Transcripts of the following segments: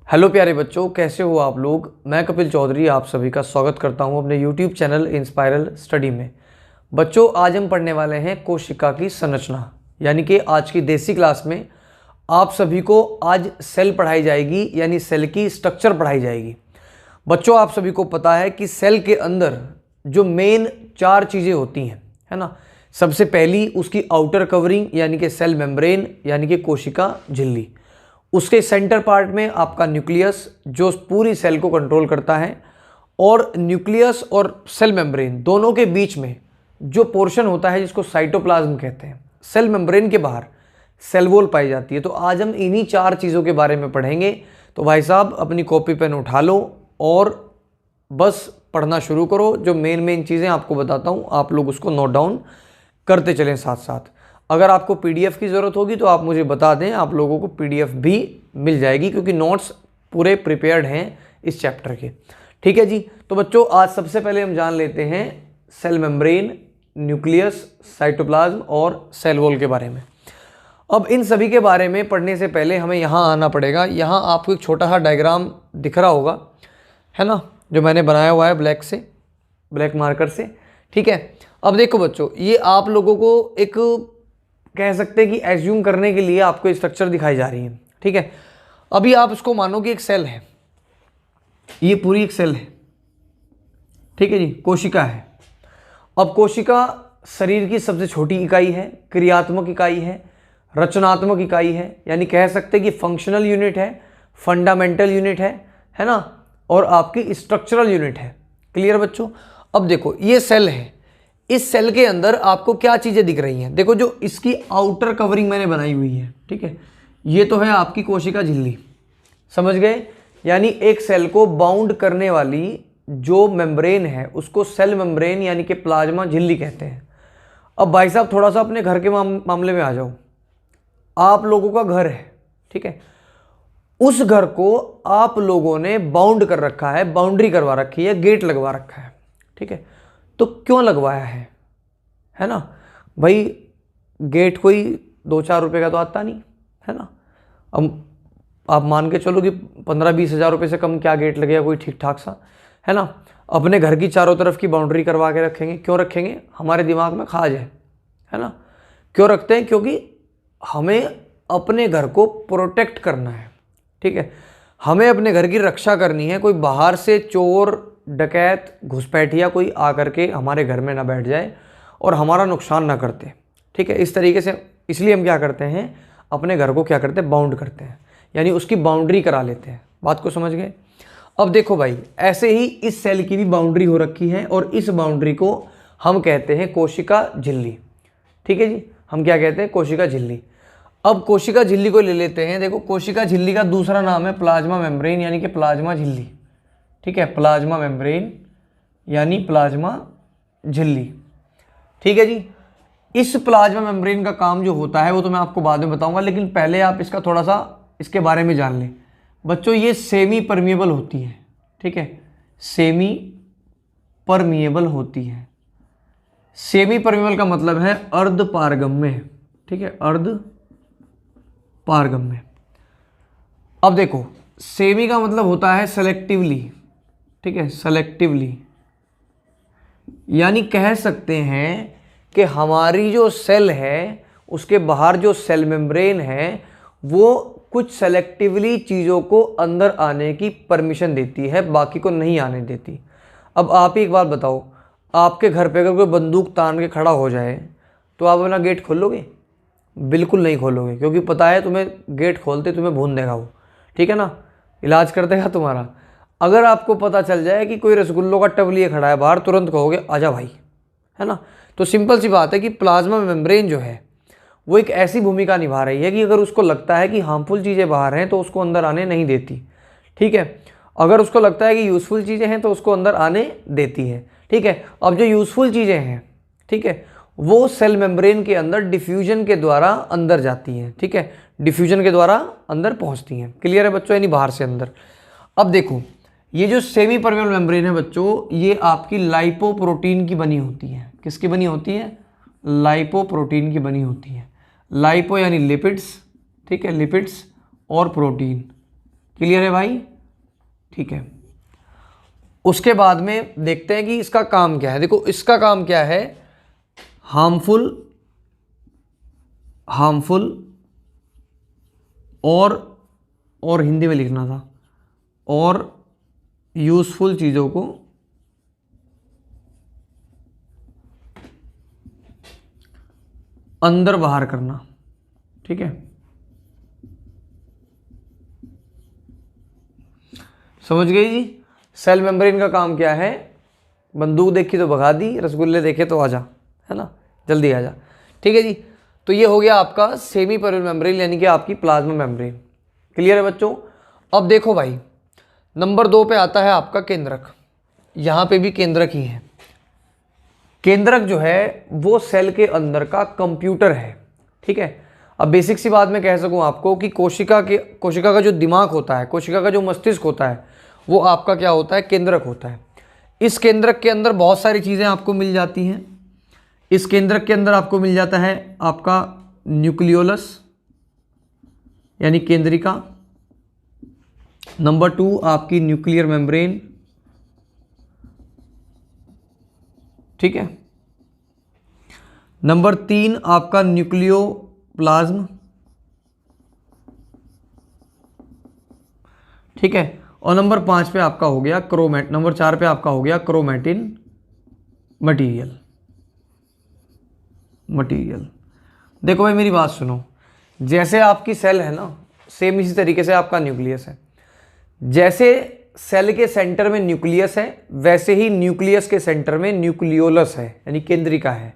Hello प्यारे बच्चों, कैसे हो आप लोग। मैं कपिल चौधरी आप सभी का स्वागत करता हूं अपने यूट्यूब चैनल इंस्पायरल स्टडी में। बच्चों, आज हम पढ़ने वाले हैं कोशिका की संरचना, यानी कि आज की देसी क्लास में आप सभी को आज सेल पढ़ाई जाएगी, यानी सेल की स्ट्रक्चर पढ़ाई जाएगी। बच्चों, आप सभी को पता है कि सेल के अंदर जो मेन 4 चीज़ें होती हैं, है ना। सबसे पहली उसकी आउटर कवरिंग यानी कि सेल मेम्ब्रेन यानी कि कोशिका झिल्ली। उसके सेंटर पार्ट में आपका न्यूक्लियस जो पूरी सेल को कंट्रोल करता है, और न्यूक्लियस और सेल मेम्ब्रेन दोनों के बीच में जो पोर्शन होता है जिसको साइटोप्लाज्म कहते हैं। सेल मेम्ब्रेन के बाहर सेल वॉल पाई जाती है। तो आज हम इन्हीं 4 चीज़ों के बारे में पढ़ेंगे। तो भाई साहब, अपनी कॉपी पेन उठा लो और बस पढ़ना शुरू करो। जो मेन चीज़ें आपको बताता हूँ आप लोग उसको नोट डाउन करते चलें साथ साथ। अगर आपको पीडीएफ की ज़रूरत होगी तो आप मुझे बता दें, आप लोगों को पीडीएफ भी मिल जाएगी, क्योंकि नोट्स पूरे प्रिपेयर्ड हैं इस चैप्टर के। ठीक है जी। तो बच्चों, आज सबसे पहले हम जान लेते हैं सेल मेम्ब्रेन, न्यूक्लियस, साइटोप्लाज्म और सेल वॉल के बारे में। अब इन सभी के बारे में पढ़ने से पहले हमें यहाँ आना पड़ेगा। यहाँ आपको एक छोटा सा डायग्राम दिख रहा होगा, है ना, जो मैंने बनाया हुआ है ब्लैक मार्कर से। ठीक है। अब देखो बच्चों, ये आप लोगों को एक कह सकते हैं कि एज्यूम करने के लिए आपको स्ट्रक्चर दिखाई जा रही है। ठीक है। अभी आप इसको मानो कि एक सेल है, ये पूरी एक सेल है। ठीक है जी, कोशिका है। अब कोशिका शरीर की सबसे छोटी इकाई है, क्रियात्मक इकाई है, रचनात्मक इकाई है, यानी कह सकते हैं कि फंक्शनल यूनिट है, फंडामेंटल यूनिट है ना, और आपकी स्ट्रक्चरल यूनिट है। क्लियर बच्चों। अब देखो, ये सेल है। इस सेल के अंदर आपको क्या चीज़ें दिख रही हैं। देखो, जो इसकी आउटर कवरिंग मैंने बनाई हुई है, ठीक है, ये तो है आपकी कोशिका झिल्ली। समझ गए। यानी एक सेल को बाउंड करने वाली जो मेम्ब्रेन है उसको सेल मेम्ब्रेन यानी कि प्लाज्मा झिल्ली कहते हैं। अब भाई साहब, थोड़ा सा अपने घर के मामले में आ जाओ। आप लोगों का घर है, ठीक है, उस घर को आप लोगों ने बाउंड कर रखा है, बाउंड्री करवा रखी है, गेट लगवा रखा है। ठीक है। तो क्यों लगवाया है ना भाई। गेट कोई 2-4 रुपए का तो आता नहीं, है ना। अब आप मान के चलो कि 15-20 हज़ार रुपये से कम क्या गेट लगेगा, कोई ठीक ठाक सा, है ना। अपने घर की चारों तरफ की बाउंड्री करवा के रखेंगे। क्यों रखेंगे? हमारे दिमाग में खाज है ना। क्यों रखते हैं? क्योंकि हमें अपने घर को प्रोटेक्ट करना है। ठीक है। हमें अपने घर की रक्षा करनी है। कोई बाहर से चोर, डकैत, घुसपैठिया कोई आकर के हमारे घर में ना बैठ जाए और हमारा नुकसान ना करते। ठीक है। इस तरीके से इसलिए हम क्या करते हैं, अपने घर को क्या करते हैं, बाउंड करते हैं, यानी उसकी बाउंड्री करा लेते हैं। बात को समझ गए। अब देखो भाई, ऐसे ही इस सेल की भी बाउंड्री हो रखी है, और इस बाउंड्री को हम कहते हैं कोशिका झिल्ली। ठीक है जी, हम क्या कहते हैं, कोशिका झिल्ली। अब कोशिका झिल्ली को ले लेते हैं। देखो, कोशिका झिल्ली का दूसरा नाम है प्लाज्मा मेम्ब्रेन यानी कि प्लाज्मा झिल्ली। ठीक है, प्लाज्मा मेम्ब्रेन यानी प्लाज्मा झिल्ली। ठीक है जी। इस प्लाज्मा मेम्ब्रेन का काम जो होता है वो तो मैं आपको बाद में बताऊंगा, लेकिन पहले आप इसका थोड़ा सा इसके बारे में जान लें। बच्चों, ये सेमी परमिएबल होती है। ठीक है, सेमी परमिएबल होती है। सेमी परमिएबल का मतलब है अर्ध पारगम्य। ठीक है, अर्ध पारगम्य। अब देखो, सेमी का मतलब होता है सेलेक्टिवली। ठीक है, सेलेक्टिवली, यानी कह सकते हैं कि हमारी जो सेल है उसके बाहर जो सेल मेम्ब्रेन है वो कुछ सेलेक्टिवली चीज़ों को अंदर आने की परमिशन देती है, बाकी को नहीं आने देती। अब आप ही एक बात बताओ, आपके घर पे अगर कोई बंदूक तान के खड़ा हो जाए तो आप अपना गेट खोलोगे? बिल्कुल नहीं खोलोगे, क्योंकि पता है तुम्हें गेट खोलते तुम्हें भून देगा वो। ठीक है ना, इलाज कर देगा तुम्हारा। अगर आपको पता चल जाए कि कोई रसगुल्लों का टब लिए खड़ा है बाहर, तुरंत कहोगे आजा भाई, है ना। तो सिंपल सी बात है कि प्लाज्मा मेम्ब्रेन जो है वो एक ऐसी भूमिका निभा रही है कि अगर उसको लगता है कि हार्मफुल चीज़ें बाहर हैं तो उसको अंदर आने नहीं देती। ठीक है। अगर उसको लगता है कि यूज़फुल चीज़ें हैं तो उसको अंदर आने देती है। ठीक है। अब जो यूज़फुल चीज़ें हैं, ठीक है, वो सेल मेम्ब्रेन के अंदर डिफ्यूजन के द्वारा अंदर जाती हैं। ठीक है, डिफ्यूजन के द्वारा अंदर पहुंचती हैं। क्लियर है बच्चों, यानी बाहर से अंदर। अब देखो, ये जो सेमी परमेबल मेम्ब्रेन है बच्चों, ये आपकी लाइपोप्रोटीन की बनी होती है। किसकी बनी होती है? लाइपोप्रोटीन की बनी होती है। लाइपो यानी लिपिड्स, ठीक है, लिपिड्स और प्रोटीन, क्लियर है भाई? ठीक है। उसके बाद में देखते हैं कि इसका काम क्या है। देखो इसका काम क्या है, हार्मफुल और हिंदी में लिखना था, और यूजफुल चीज़ों को अंदर बाहर करना। ठीक है, समझ गई जी? सेल मेम्ब्रेन का काम क्या है? बंदूक देखी तो भगा दी, रसगुल्ले देखे तो आजा, है ना, जल्दी आजा। ठीक है जी, तो ये हो गया आपका सेमी परमेबल मेम्ब्रेन यानी कि आपकी प्लाज्मा मेम्ब्रेन। क्लियर है बच्चों? अब देखो भाई, नंबर 2 पे आता है आपका केंद्रक। यहाँ पे भी केंद्रक ही है। केंद्रक जो है वो सेल के अंदर का कंप्यूटर है। ठीक है, अब बेसिक सी बात मैं कह सकूं आपको कि कोशिका का जो दिमाग होता है, कोशिका का जो मस्तिष्क होता है, वो आपका क्या होता है? केंद्रक होता है। इस केंद्रक के अंदर बहुत सारी चीज़ें आपको मिल जाती हैं। इस केंद्रक के अंदर आपको मिल जाता है आपका न्यूक्लियोलस यानी केंद्रिका। नंबर 2 आपकी न्यूक्लियर मेम्ब्रेन। ठीक है, नंबर 3 आपका न्यूक्लियोप्लाज्म। ठीक है, और नंबर 5 पे आपका हो गया नंबर 4 पे आपका हो गया क्रोमैटिन मटीरियल। देखो भाई मेरी बात सुनो, जैसे आपकी सेल है ना, सेम इसी तरीके से आपका न्यूक्लियस है। जैसे सेल के सेंटर में न्यूक्लियस है, वैसे ही न्यूक्लियस के सेंटर में न्यूक्लियोलस है यानी केंद्रिका है।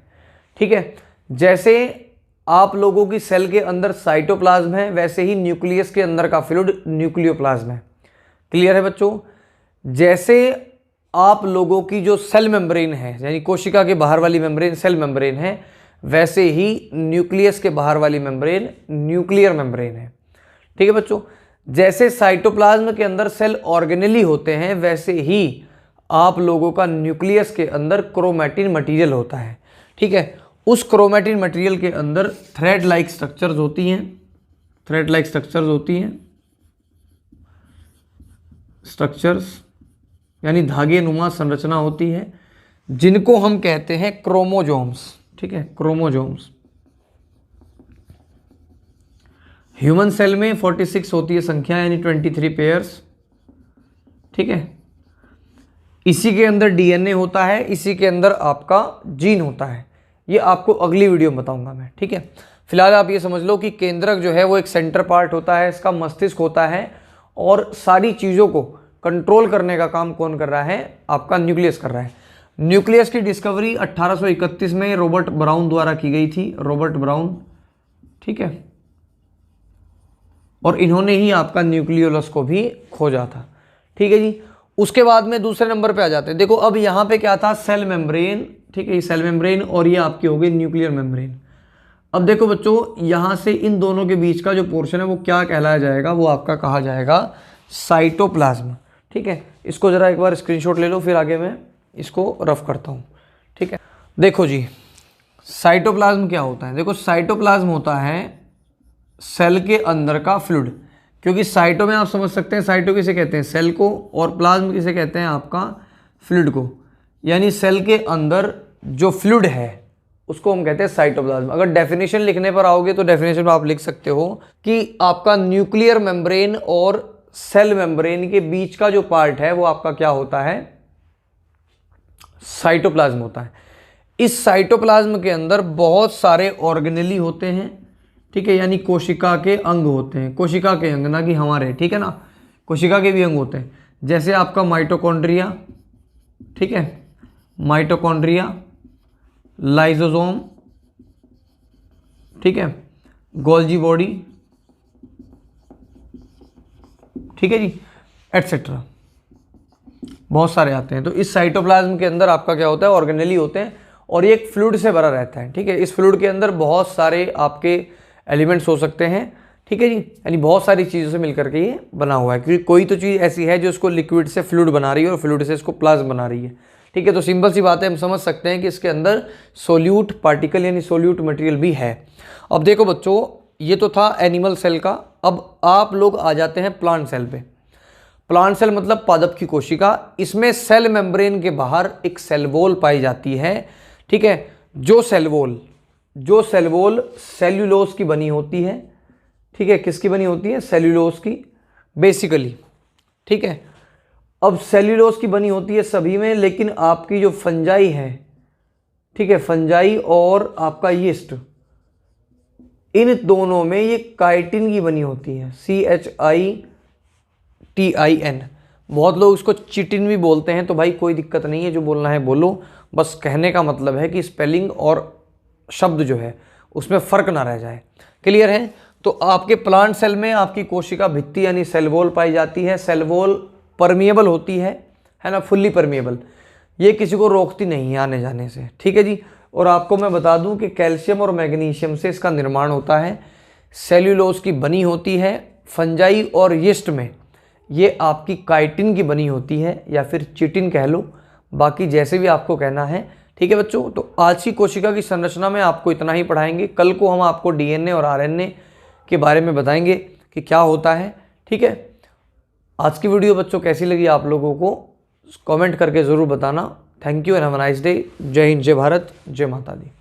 ठीक है, जैसे आप लोगों की सेल के अंदर साइटोप्लाज्म है, वैसे ही न्यूक्लियस के अंदर का फ्लूइड न्यूक्लियोप्लाज्म है। क्लियर है बच्चों? जैसे आप लोगों की जो सेल मेम्ब्रेन है यानी कोशिका के बाहर वाली मेम्ब्रेन सेल मेम्ब्रेन है, वैसे ही न्यूक्लियस के बाहर वाली मेम्ब्रेन न्यूक्लियर मेम्ब्रेन है। ठीक है बच्चों, जैसे साइटोप्लाज्म के अंदर सेल ऑर्गेनेली होते हैं, वैसे ही आप लोगों का न्यूक्लियस के अंदर क्रोमैटिन मटेरियल होता है। ठीक है, उस क्रोमैटिन मटेरियल के अंदर थ्रेड लाइक स्ट्रक्चर्स होती हैं, स्ट्रक्चर्स यानी धागे नुमा संरचना होती है, जिनको हम कहते हैं क्रोमोजोम्स। ठीक है, क्रोमोजोम्स। ह्यूमन सेल में 46 होती है संख्या यानी 23 पेयर्स। ठीक है, इसी के अंदर डीएनए होता है, इसी के अंदर आपका जीन होता है। ये आपको अगली वीडियो में बताऊंगा मैं। ठीक है, फिलहाल आप ये समझ लो कि केंद्रक जो है वो एक सेंटर पार्ट होता है, इसका मस्तिष्क होता है, और सारी चीज़ों को कंट्रोल करने का काम कौन कर रहा है? आपका न्यूक्लियस कर रहा है। न्यूक्लियस की डिस्कवरी 1831 में रॉबर्ट ब्राउन द्वारा की गई थी, रॉबर्ट ब्राउन। ठीक है, और इन्होंने ही आपका न्यूक्लियोलस को भी खोजा था। ठीक है जी, उसके बाद में दूसरे नंबर पे आ जाते हैं। देखो अब यहाँ पे क्या था? Cell membrane. ठीक है, ये सेल मेम्ब्रेन और ये आपकी हो गई न्यूक्लियर मेम्ब्रेन। अब देखो बच्चों, यहाँ से इन दोनों के बीच का जो पोर्शन है वो क्या कहलाया जाएगा? वो आपका कहा जाएगा साइटोप्लाज्म। ठीक है, इसको जरा एक बार स्क्रीनशॉट ले लो, फिर आगे मैं इसको रफ करता हूँ। ठीक है, देखो जी साइटोप्लाज्म क्या होता है? देखो साइटोप्लाज्म होता है सेल के अंदर का फ्लूइड, क्योंकि साइटो में आप समझ सकते हैं, साइटो किसे कहते हैं? सेल को, और प्लाज्म किसे कहते हैं? आपका फ्लूइड को। यानी सेल के अंदर जो फ्लूइड है उसको हम कहते हैं साइटोप्लाज्म। अगर डेफिनेशन लिखने पर आओगे तो डेफिनेशन में आप लिख सकते हो कि आपका न्यूक्लियर मेम्ब्रेन और सेल मेम्ब्रेन के बीच का जो पार्ट है वो आपका क्या होता है? साइटोप्लाज्म होता है। इस साइटोप्लाज्म के अंदर बहुत सारे ऑर्गेनेली होते हैं। ठीक है, यानी कोशिका के अंग होते हैं, कोशिका के अंग, ना कि हमारे। ठीक है ना, कोशिका के भी अंग होते हैं, जैसे आपका माइटोकॉन्ड्रिया। ठीक है, माइटोकॉन्ड्रिया, लाइसोसोम। ठीक है, गोल्जी बॉडी। ठीक है जी, एटसेट्रा, बहुत सारे आते हैं। तो इस साइटोप्लाज्म के अंदर आपका क्या होता है? ऑर्गेनेली होते हैं, और ये एक फ्लूइड से भरा रहता है। ठीक है, इस फ्लूइड के अंदर बहुत सारे आपके एलिमेंट्स हो सकते हैं। ठीक है जी, यानी बहुत सारी चीज़ों से मिलकर के ये बना हुआ है, क्योंकि कोई तो चीज़ ऐसी है जो इसको लिक्विड से फ्लूइड बना रही है और फ्लूइड से इसको प्लाज्म बना रही है। ठीक है, तो सिंपल सी बात है, हम समझ सकते हैं कि इसके अंदर सोल्यूट पार्टिकल यानी सोल्यूट मटेरियल भी है। अब देखो बच्चों, ये तो था एनिमल सेल का अब आप लोग आ जाते हैं प्लांट सेल पे। प्लांट सेल मतलब पादप की कोशिका। इसमें सेल मेम्ब्रेन के बाहर एक सेल वॉल पाई जाती है, ठीक है। जो सेल वॉल सेल्यूलोज की बनी होती है, ठीक है। किसकी बनी होती है? सेल्यूलोज की बेसिकली, ठीक है। अब सेल्यूलोज की बनी होती है सभी में, लेकिन आपकी जो फंजाई है, ठीक है, फंजाई और आपका यीस्ट, इन दोनों में ये काइटिन की बनी होती है, CHITIN। बहुत लोग इसको चिटिन भी बोलते हैं, तो भाई कोई दिक्कत नहीं है, जो बोलना है बोलो। बस कहने का मतलब है कि स्पेलिंग और शब्द जो है उसमें फ़र्क ना रह जाए। क्लियर है? तो आपके प्लांट सेल में आपकी कोशिका भित्ति यानी सेल वॉल पाई जाती है। सेल वॉल परमिएबल होती है ना, फुल्ली परमिएबल। ये किसी को रोकती नहीं है आने जाने से, ठीक है जी। और आपको मैं बता दूं कि कैल्शियम और मैग्नीशियम से इसका निर्माण होता है। सेल्यूलोज की बनी होती है। फंजाई और यीस्ट में ये आपकी काइटिन की बनी होती है, या फिर चिटिन कह लो, बाकी जैसे भी आपको कहना है, ठीक है बच्चों। तो आज की कोशिका की संरचना में आपको इतना ही पढ़ाएंगे। कल को हम आपको DNA और RNA के बारे में बताएंगे कि क्या होता है, ठीक है। आज की वीडियो बच्चों कैसी लगी आप लोगों को कमेंट करके ज़रूर बताना। Thank you and have a nice day. जय हिंद, जय भारत, जय माता दी।